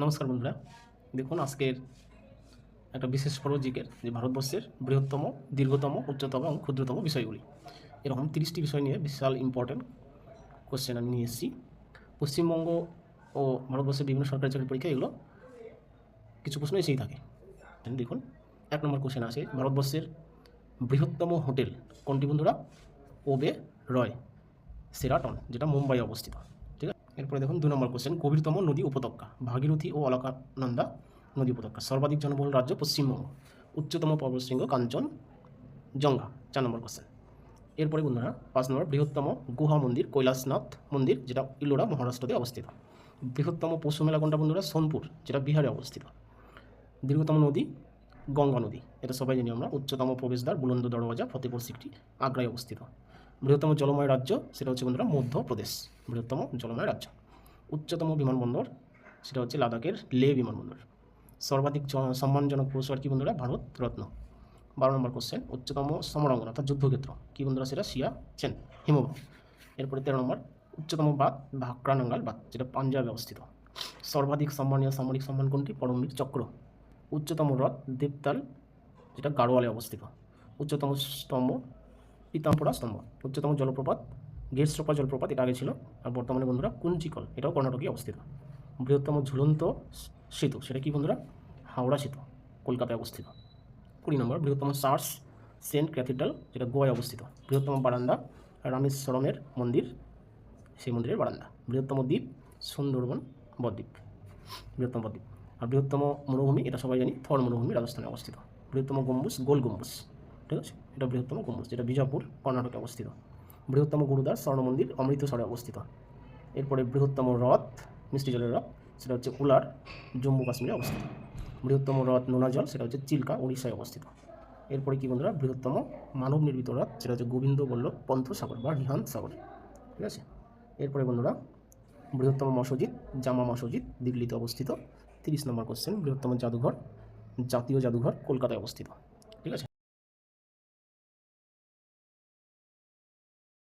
নমস্কার বন্ধুরা, দেখুন আজকের একটা বিশেষ পর্ব জিকের যে ভারতবর্ষের বৃহত্তম, দীর্ঘতম, উচ্চতম এবং ক্ষুদ্রতম বিষয়গুলি, এরকম 30টি বিষয় নিয়ে বিশাল ইম্পর্টেন্ট কোশ্চেন আমি নিয়ে এসেছি। পশ্চিমবঙ্গ ও ভারতবর্ষের বিভিন্ন সরকারি চাকরি পরীক্ষা এগুলো কিছু প্রশ্ন এসেই থাকে। দেখুন 1 নম্বর কোশ্চেন আছে, ভারতবর্ষের বৃহত্তম হোটেল কোনটি বন্ধুরা? ওবে রয় সেরাটন, যেটা মুম্বাই অবস্থিত। ঠিক আছে, এরপরে দেখুন 2 নম্বর কোশ্চেন, গভীরতম নদী উপত্যকা ভাগীরথী ও অলকানন্দা নদী উপত্যকা, সর্বাধিক জনবহুল রাজ্য পশ্চিমবঙ্গ, উচ্চতম পর্বতশৃঙ্গ কাঞ্চন জঙ্ঘা। 4 নম্বর কোশ্চেন। এরপরে বন্ধুরা 5 নম্বর, বৃহত্তম গুহা মন্দির কৈলাসনাথ মন্দির, যেটা ইলোরা মহারাষ্ট্রতে অবস্থিত। বৃহত্তম পশু মেলা কোনটা বন্ধুরা? সোনপুর, যেটা বিহারে অবস্থিত। দীর্ঘতম নদী গঙ্গা নদী, এটা সবাই জানি আমরা। উচ্চতম প্রবেশদ্বার বুলন্দ দরওয়াজা ফতেপুর সিক্রি আগ্রায় অবস্থিত। বৃহত্তম জলময় রাজ্য সেটা হচ্ছে বন্ধুরা মধ্যপ্রদেশ, বৃহত্তম জলময় রাজ্য। উচ্চতম বিমানবন্দর সেটা হচ্ছে লাদাখের লে বিমানবন্দর। সর্বাধিক সম্মানজনক পুরস্কার কি বন্ধুরা? ভারত রত্ন। 12 নম্বর কোশ্চেন, উচ্চতম সমরাঙ্গন অর্থাৎ যুদ্ধক্ষেত্র কি বন্ধুরা? সেটা সিয়াচেন হিমবাহ। এরপরে 13 নম্বর, উচ্চতম বাঁধ ভাকরানাঙ্গাল বাঁধ, যেটা পাঞ্জাবে অবস্থিত। সর্বাধিক সম্মানীয় সামরিক সম্মান কোনটি? পরমবীর চক্র। উচ্চতম হ্রদ দেবতাল, যেটা গাড়োয়ালে অবস্থিত। উচ্চতম স্তম্ভ পিতাম্বরা স্তম্ভ। উচ্চতম জলপ্রপাত গেটসোপা জলপ্রপাত, এটা আগে ছিল, আর বর্তমানে বন্ধুরা কুঞ্চিকল, এটাও কর্ণাটকে অবস্থিত। বৃহত্তম ঝুলন্ত সেতু সেটা কি বন্ধুরা? হাওড়া সেতু, কলকাতায় অবস্থিত। 20 নম্বর, বৃহত্তম চার্চ সেন্ট ক্যাথিড্রাল, যেটা গোয়ায় অবস্থিত। বৃহত্তম বারান্দা রামেশ্বরমের মন্দির, সেই মন্দিরের বারান্দা। বৃহত্তম দ্বীপ সুন্দরবন বদ্বীপ, বৃহত্তম বদ্বীপ। আর বৃহত্তম মরুভূমি, এটা সবাই জানি, থর মরুভূমি রাজস্থানে অবস্থিত। বৃহত্তম গম্বুজ গোল গম্বুজ, ঠিক আছে, এটা বৃহত্তম গম্বুজ, যেটা বিজাপুর কর্ণাটকে অবস্থিত। বৃহত্তম গুরুদ্বার স্বর্ণ মন্দির অমৃতসরে অবস্থিত। এরপরে বৃহত্তম হ্রদ মিষ্টি জলের হ্রদ, সেটা হচ্ছে উলার জম্মু কাশ্মীরে অবস্থিত। বৃহত্তম হ্রদ নোনা জল, সেটা হচ্ছে চিল্কা উড়িষ্যায় অবস্থিত। এরপরে কি বন্ধুরা? বৃহত্তম মানব নির্মিত হ্রদ, সেটা হচ্ছে গোবিন্দ বল্লভ পন্থ সাগর বা রিহান্ত সাগর, ঠিক আছে। এরপরে বন্ধুরা বৃহত্তম মসজিদ জামা মসজিদ দিল্লিতে অবস্থিত। 30 নম্বর কোশ্চেন, বৃহত্তম জাদুঘর জাতীয় জাদুঘর কলকাতায় অবস্থিত।